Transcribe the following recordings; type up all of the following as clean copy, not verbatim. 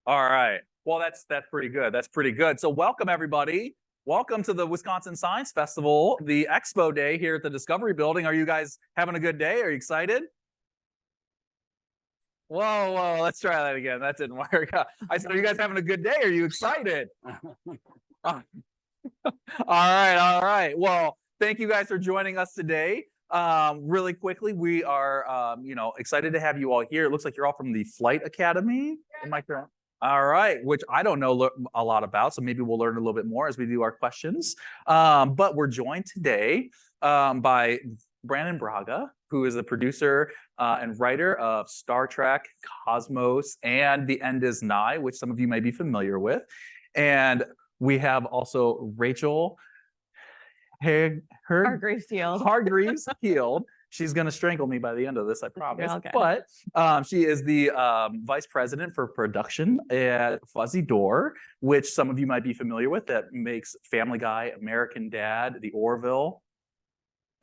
All right. Well, that's pretty good. That's pretty good. So welcome everybody. Welcome to the Wisconsin Science Festival, the Expo Day here at the Discovery Building. Are you guys having a good day? Are you excited? Whoa, let's try that again. That didn't work. I said, are you guys having a good day? Are you excited? All right. Well, thank you guys for joining us today. Really quickly, we are, excited to have you all here. It looks like you're all from the Flight Academy. Am I correct? All right, which I don't know a lot about, so maybe we'll learn a little bit more as we do our questions. But we're joined today by Brandon Braga, who is the producer and writer of Star Trek, Cosmos, and The End Is Nigh, which some of you may be familiar with. And we have also Rachel Hargreaves Heald. She's going to strangle me by the end of this, I promise. Okay. But she is the vice president for production at Fuzzy Door, which some of you might be familiar with, that makes Family Guy, American Dad, The Orville.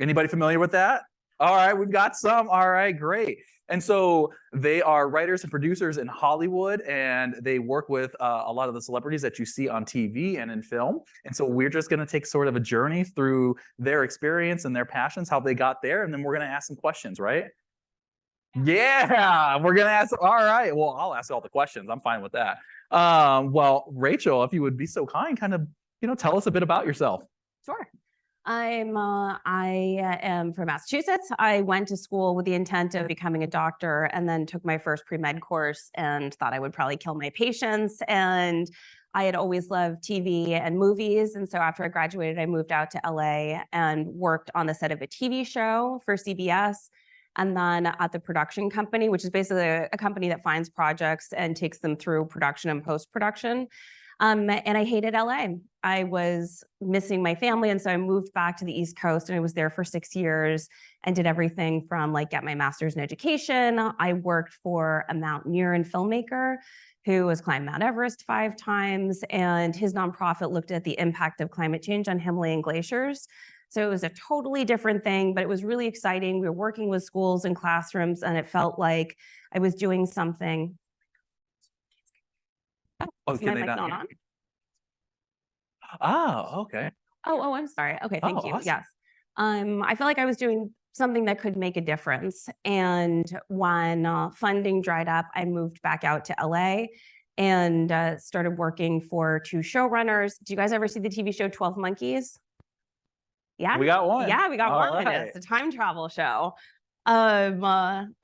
Anybody familiar with that? All right, we've got some. All right, great. And so they are writers and producers in Hollywood, and they work with a lot of the celebrities that you see on TV and in film. And so we're just going to take sort of a journey through their experience and their passions, how they got there, and then we're going to ask some questions, right? Yeah, we're going to ask. All right, well, I'll ask all the questions. I'm fine with that. Well, Rachel, if you would be so kind, kind of, tell us a bit about yourself. Sure. I am from Massachusetts. I went to school with the intent of becoming a doctor and then took my first pre-med course and thought I would probably kill my patients. And I had always loved TV and movies. And so after I graduated, I moved out to LA and worked on the set of a TV show for CBS. And then at the production company, which is basically a company that finds projects and takes them through production and post-production. And I hated LA. I was missing my family. And so I moved back to the East Coast and I was there for 6 years and did everything from get my master's in education. I worked for a mountaineer and filmmaker who has climbed Mount Everest 5 times. And his nonprofit looked at the impact of climate change on Himalayan glaciers. So it was a totally different thing, but it was really exciting. We were working with schools and classrooms and it felt like I was doing something. Oh, can they not hear you? Oh, okay. Oh, I'm sorry. Okay, thank you. Awesome. Yes. I feel like I was doing something that could make a difference. And when funding dried up, I moved back out to LA and started working for 2 showrunners. Do you guys ever see the TV show 12 Monkeys? Yeah. We got one. Yeah, we got All one. right. It's a time travel show. And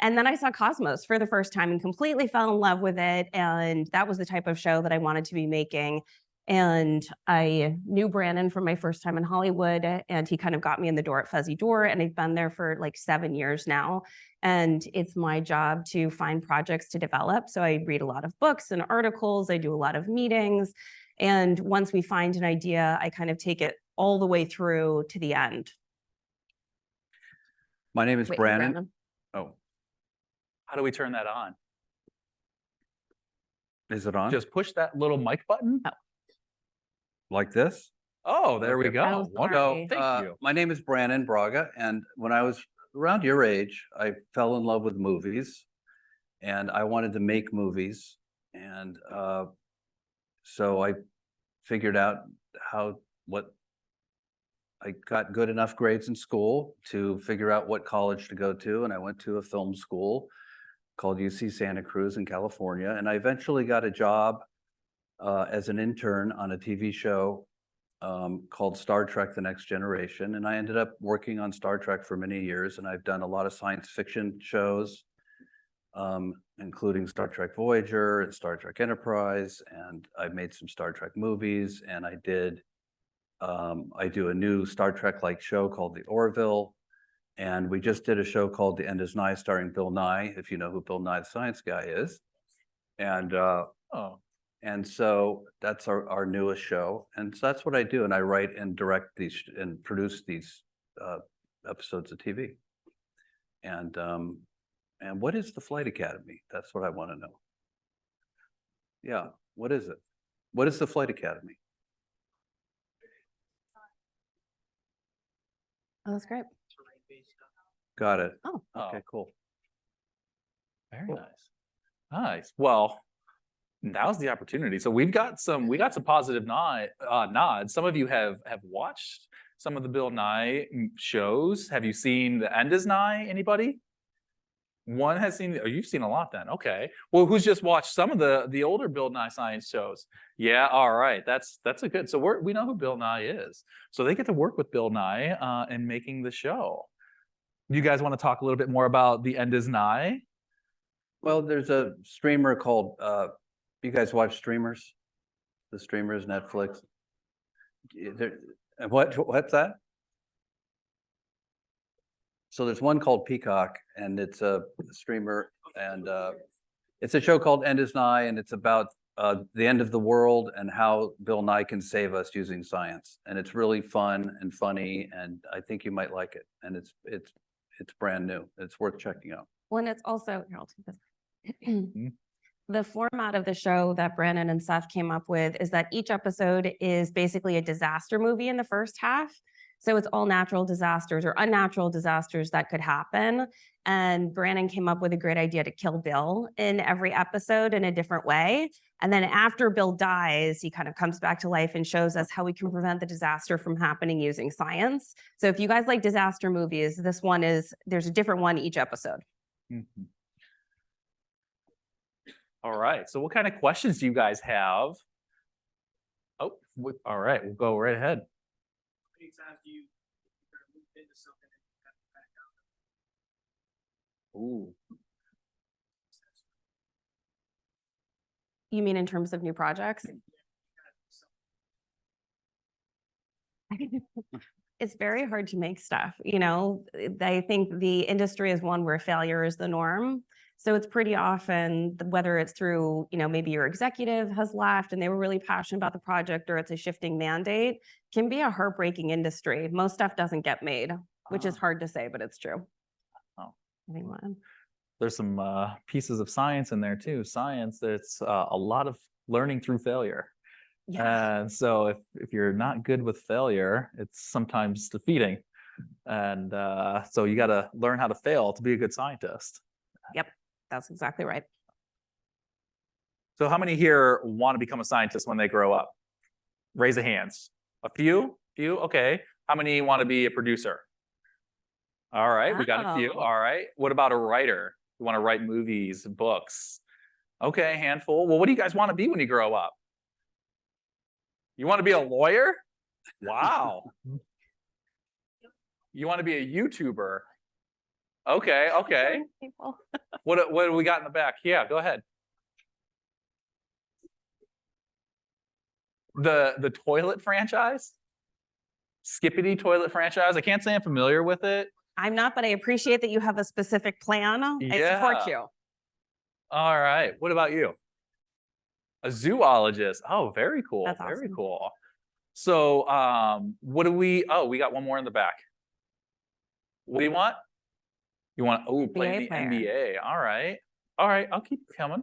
then I saw Cosmos for the first time and completely fell in love with it. And that was the type of show that I wanted to be making. And I knew Brandon from my first time in Hollywood, and he kind of got me in the door at Fuzzy Door, and I've been there for 7 years now. And it's my job to find projects to develop. So I read a lot of books and articles, I do a lot of meetings. And once we find an idea, I kind of take it all the way through to the end. My name is Brandon. Oh, how do we turn that on? Is it on? Just push that little mic button. Oh. Like this? Oh, there we Okay. go. Wonderful. sorry. Thank you. My name is Brandon Braga, and when I was around your age, I fell in love with movies, and I wanted to make movies, and so I figured out I got good enough grades in school to figure out what college to go to, and I went to a film school called UC Santa Cruz in California, and I eventually got a job as an intern on a TV show called Star Trek: The Next Generation. And I ended up working on Star Trek for many years, and I've done a lot of science fiction shows, including Star Trek Voyager and Star Trek Enterprise, and I've made some Star Trek movies, and I do a new Star Trek-like show called The Orville, and we just did a show called The End Is Nigh, starring Bill Nye, if you know who Bill Nye the Science Guy is. And and so that's our newest show. And so that's what I do. And I write and direct these and produce these episodes of TV. And what is the Flight Academy? That's what I want to know. Yeah, what is it? What is the Flight Academy? Oh, that's great. Got it. Oh. Okay, cool. Very nice. Nice. Well, Now's the opportunity. So we got some positive nods. Some of you have watched some of the Bill Nye shows. Have you seen The End Is Nigh? Anybody? One has seen. Oh, you've seen a lot then. Okay. Well, who's just watched some of the older Bill Nye science shows? Yeah. All right. That's a good. So we know who Bill Nye is. So they get to work with Bill Nye in making the show. You guys want to talk a little bit more about The End Is Nigh? Well, there's a streamer called, you guys watch streamers? The streamers, Netflix? What's that? So there's one called Peacock, and it's a streamer, and it's a show called End Is Nigh, and it's about the end of the world and how Bill Nye can save us using science. And it's really fun and funny, and I think you might like it. And it's brand new. It's worth checking out. Well, and it's also, here, I'll take this. The format of the show that Brandon and Seth came up with is that each episode is basically a disaster movie in the first half. So it's all natural disasters or unnatural disasters that could happen. And Brandon came up with a great idea to kill Bill in every episode in a different way. And then after Bill dies, he kind of comes back to life and shows us how we can prevent the disaster from happening using science. So if you guys like disaster movies, there's a different one each episode. Mm-hmm. All right. So what kind of questions do you guys have? Oh, all right. We'll go right ahead. How many times do you move into something and you have to back out? Ooh. You mean in terms of new projects? It's very hard to make stuff. I think the industry is one where failure is the norm. So it's pretty often, whether it's through, maybe your executive has left and they were really passionate about the project, or it's a shifting mandate, can be a heartbreaking industry. Most stuff doesn't get made, which is hard to say, but it's true. Oh. I think There's some pieces of science in there too. Science, there's a lot of learning through failure. Yeah. And so if you're not good with failure, it's sometimes defeating. And so you got to learn how to fail to be a good scientist. Yep, that's exactly right. So how many here want to become a scientist when they grow up? Raise the hands. A few? Okay. How many want to be a producer? All right, we got a few. Wow. All right. What about a writer? You want to write movies, books? Okay, handful. Well, what do you guys want to be when you grow up? You want to be a lawyer? Wow. You want to be a YouTuber? Okay. People. What do we got in the back? Yeah, go ahead. The toilet franchise? Skippity toilet franchise? I can't say I'm familiar with it. I'm not, but I appreciate that you have a specific plan. I support Yeah. you. All right. What about you? A zoologist. Oh, very cool. That's Very awesome. cool. So what do we we got one more in the back. What do you want? You want play the player. NBA. All right. I'll keep coming.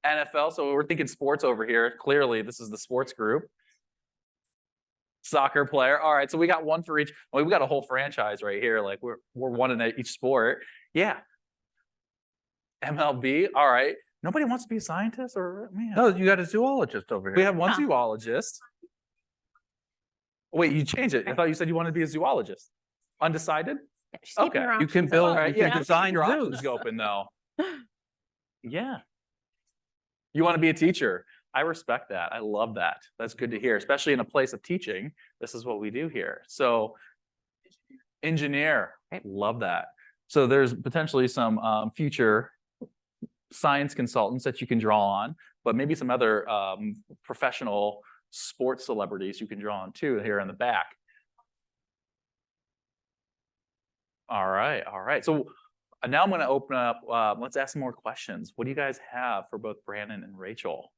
NFL. So we're thinking sports over here. Clearly, this is the sports group. Soccer player. All right. So we got one for each. Well, we got a whole franchise right here. Like we're one in each sport. Yeah. MLB. All right. Nobody wants to be a scientist, or man. No, you got a zoologist over here. We have one Huh. zoologist. Wait, you changed it. I thought you said you wanted to be a zoologist. Undecided? Yeah, just keeping Okay. your You can options build- All open. right. you Yeah. can Just design keep your options zoos. open though. Yeah. You want to be a teacher. I respect that. I love that. That's good to hear, especially in a place of teaching. This is what we do here. So engineer. Right. Love that. So there's potentially some future science consultants that you can draw on, but maybe some other professional sports celebrities you can draw on too here in the back. All right. So now I'm going to open up. Let's ask some more questions. What do you guys have for both Brandon and Rachel?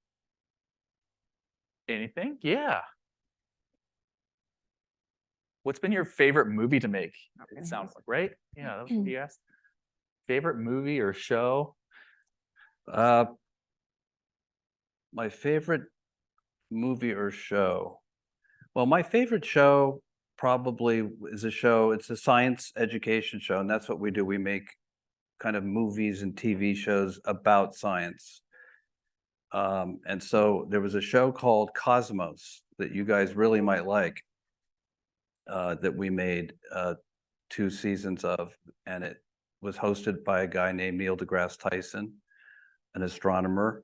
Anything? Yeah. What's been your favorite movie to make? It sounds like, right? Yeah, that was what you asked. Favorite movie or show? My favorite movie or show. Well, my favorite show probably is it's a science education show, and that's what we do. We make kind of movies and TV shows about science. And so there was a show called Cosmos that you guys really might like, that we made 2 seasons of, and it was hosted by a guy named Neil deGrasse Tyson, an astronomer,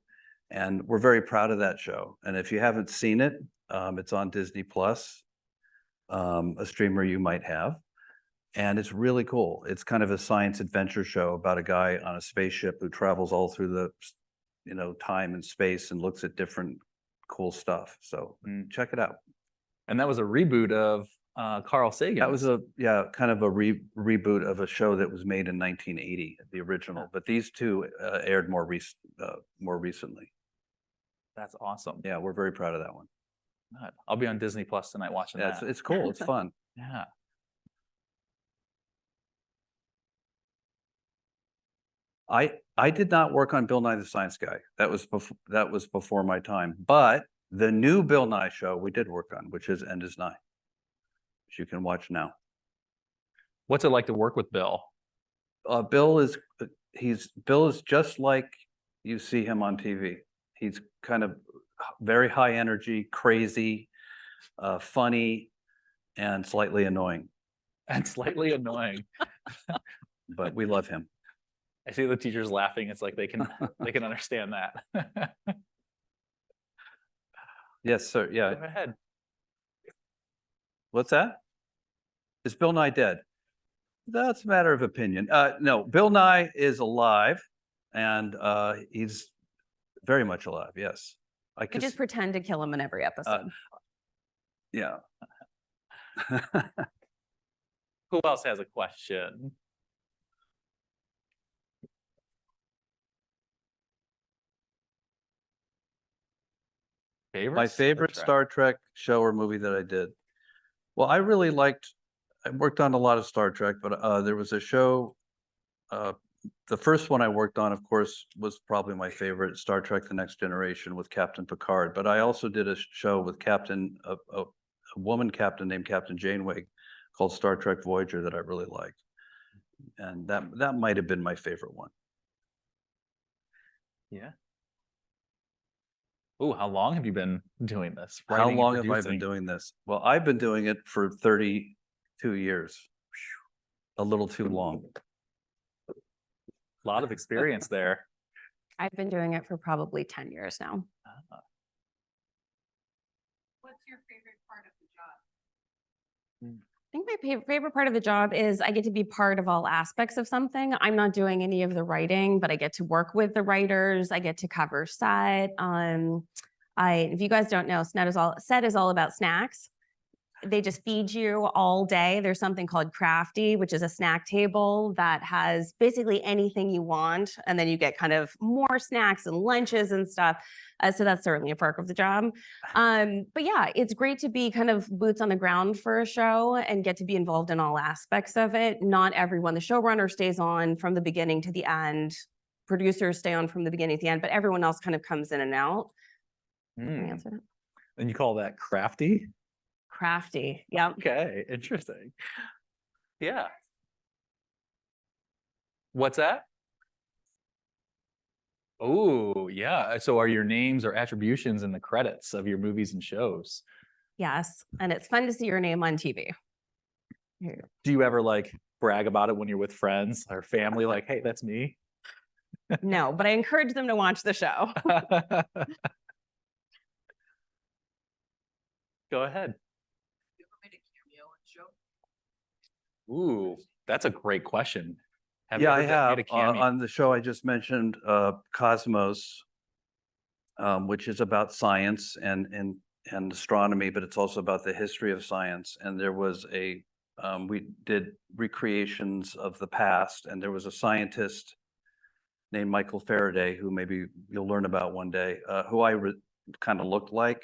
and we're very proud of that show. And if you haven't seen it, it's on Disney Plus, a streamer you might have. And it's really cool. It's kind of a science adventure show about a guy on a spaceship who travels all through the, time and space and looks at different cool stuff. So check it out. And that was a reboot of Carl Sagan. That was kind of a reboot of a show that was made in 1980, the original. But these two aired more recently. That's awesome. Yeah, we're very proud of that one. God, I'll be on Disney Plus tonight watching Yeah, that. it's cool. It's fun. Yeah. I did not work on Bill Nye the Science Guy. That was before my time. But the new Bill Nye show we did work on, which is End is Nigh, which you can watch now. What's it like to work with Bill? Bill is just like you see him on TV. He's kind of very high energy, crazy, funny, and slightly annoying. And slightly annoying. But we love him. I see the teachers laughing. It's like they can understand that. Yes, sir. Yeah. Go ahead. What's that? Is Bill Nye dead? That's a matter of opinion. No, Bill Nye is alive, and he's very much alive. Yes, I just pretend to kill him in every episode. Yeah. Who else has a question? My favorite Star Trek show or movie that I did. Well, I worked on a lot of Star Trek, but there was a show, the first one I worked on, of course, was probably my favorite, Star Trek: The Next Generation with Captain Picard. But I also did a show with a woman captain named Captain Janeway called Star Trek Voyager that I really liked. And that might have been my favorite one. Yeah. Oh, how long have you been doing this? How long have I been doing this? Well, I've been doing it for 32 years. A little too long. A lot of experience there. I've been doing it for probably 10 years now. What's your favorite part of the job? I think my favorite part of the job is I get to be part of all aspects of something. I'm not doing any of the writing, but I get to work with the writers. I get to cover set. If you guys don't know, set is all about snacks. They just feed you all day. There's something called Crafty, which is a snack table that has basically anything you want. And then you get kind of more snacks and lunches and stuff. So that's certainly a perk of the job. But yeah, it's great to be kind of boots on the ground for a show and get to be involved in all aspects of it. Not everyone, the showrunner stays on from the beginning to the end. Producers stay on from the beginning to the end, but everyone else kind of comes in and out. Can I answer that? And you call that crafty? Crafty. Yeah. Okay, interesting. Yeah. What's that? Oh, yeah. So are your names or attributions in the credits of your movies and shows? Yes. And it's fun to see your name on TV. Here. Do you ever like brag about it when you're with friends or family? Like, hey, that's me. No, but I encourage them to watch the show. Go ahead. You ever made a cameo on the show? Ooh, that's a great question. Yeah, I have. made a cameo? On the show I just mentioned, Cosmos, which is about science and astronomy, but it's also about the history of science. And there was we did recreations of the past, and there was a scientist named Michael Faraday, who maybe you'll learn about one day, who I kind of looked like.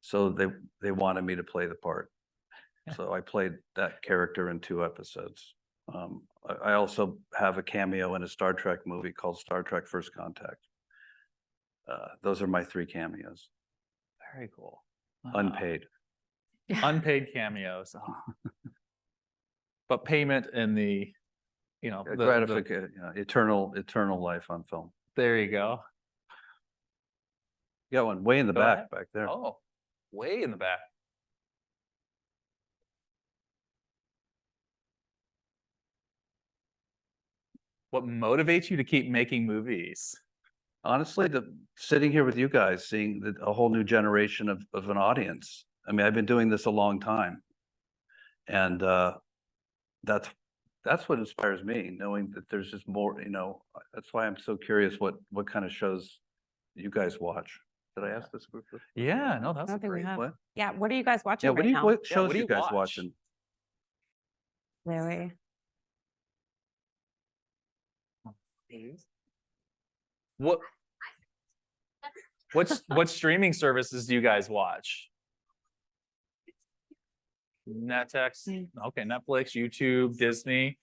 So they wanted me to play the part. So I played that character in 2 episodes. I also have a cameo in a Star Trek movie called Star Trek First Contact. Those are my 3 cameos. Very cool. Unpaid. Unpaid cameos. But payment in the, Gratification, eternal life on film. there you go. You got one way in the Go ahead. back there. Oh, way in the back. What motivates you to keep making movies? Honestly, sitting here with you guys, seeing a whole new generation of an audience. I mean, I've been doing this a long time. And that's what inspires me, knowing that there's just more, that's why I'm so curious what kind of shows you guys watch. Did I ask this group? Yeah, no, that's I don't think we great. have. What? Yeah, what are you guys watching Yeah, right now? what Yeah, shows what do you you guys watch? watching? Louis. What streaming services do you guys watch? Netflix. Okay, Netflix, YouTube, Disney.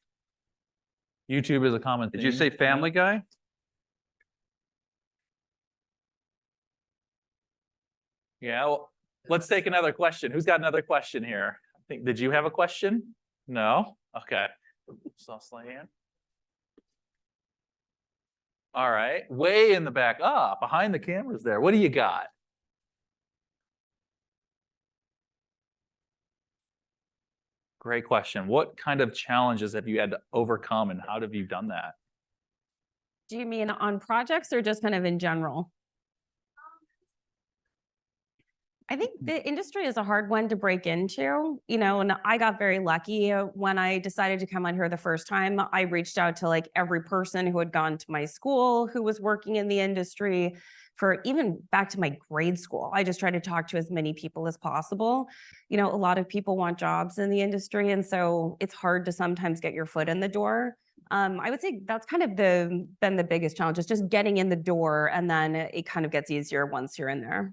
YouTube is a common thing. Did you say Family Guy? Yeah, well, let's take another question. Who's got another question here? I think, did you have a question? No? Okay. So slide hand. All right, way in the back. Behind the cameras there. What do you got? Great question. What kind of challenges have you had to overcome and how have you done that? Do you mean on projects or just kind of in general? I think the industry is a hard one to break into, and I got very lucky when I decided to come on here the first time. I reached out to like every person who had gone to my school, who was working in the industry, for even back to my grade school. I just tried to talk to as many people as possible. A lot of people want jobs in the industry, and so it's hard to sometimes get your foot in the door. I would say that's kind of been the biggest challenge, is just getting in the door, and then it kind of gets easier once you're in there.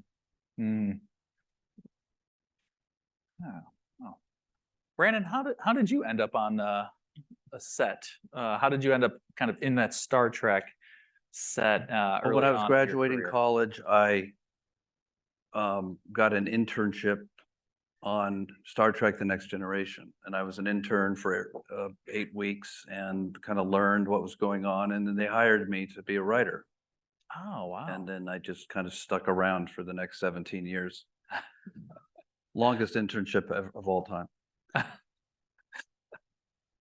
Oh. Brandon, how did you end up on a set? How did you end up kind of in that Star Trek set? Well, Early when I was on in your graduating career? college, I got an internship on Star Trek: The Next Generation, and I was an intern for 8 weeks and kind of learned what was going on, and then they hired me to be a writer, Oh wow! and then I just kind of stuck around for the next 17 years. Longest internship of all time.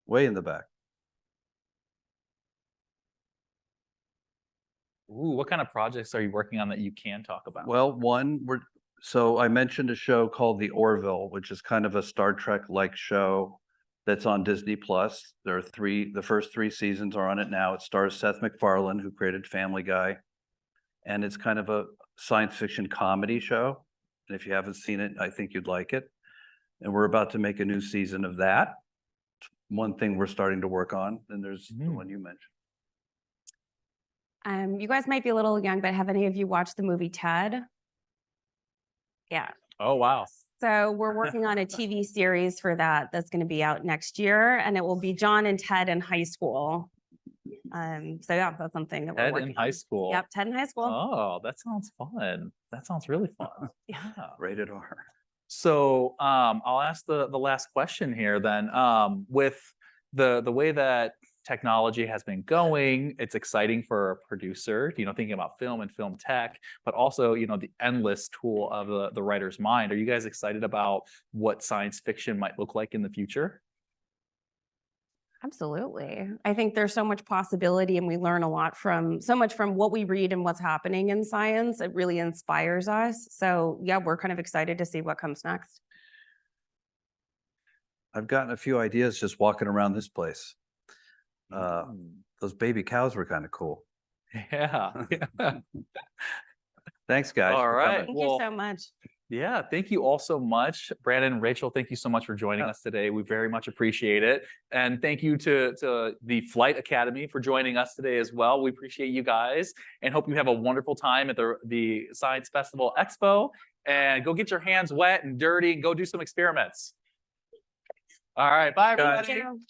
Way in the back. Ooh, what kind of projects are you working on that you can talk about? Well, so I mentioned a show called The Orville, which is kind of a Star Trek-like show that's on Disney Plus. The first 3 seasons are on it now. It stars Seth MacFarlane, who created Family Guy, and it's kind of a science fiction comedy show. And if you haven't seen it, I think you'd like it. And we're about to make a new season of that. One thing we're starting to work on, and there's the one you mentioned. You guys might be a little young, but have any of you watched the movie Ted? Yeah. Oh wow! So we're working on a TV series for that's going to be out next year, and it will be John and Ted in high school. So yeah, that's something that we're Ted working in high on. school. Yep, Ted in high school. Oh, that sounds fun. That sounds really fun. Yeah. Rated R. So I'll ask the last question here then. With the way that technology has been going, it's exciting for a producer, thinking about film and film tech, but also, the endless tool of the writer's mind. Are you guys excited about what science fiction might look like in the future? Absolutely. I think there's so much possibility, and we learn so much from what we read and what's happening in science. It really inspires us. So yeah, we're kind of excited to see what comes next. I've gotten a few ideas just walking around this place. Those baby cows were kind of cool. Yeah. Thanks, guys. All for right. coming. Thank you so much. Yeah, thank you all so much. Brandon, Rachel, thank you so much for joining us today. We very much appreciate it. And thank you to the Flight Academy for joining us today as well. We appreciate you guys and hope you have a wonderful time at the Science Festival Expo. And go get your hands wet and dirty and go do some experiments. All right, bye everybody. Thank you.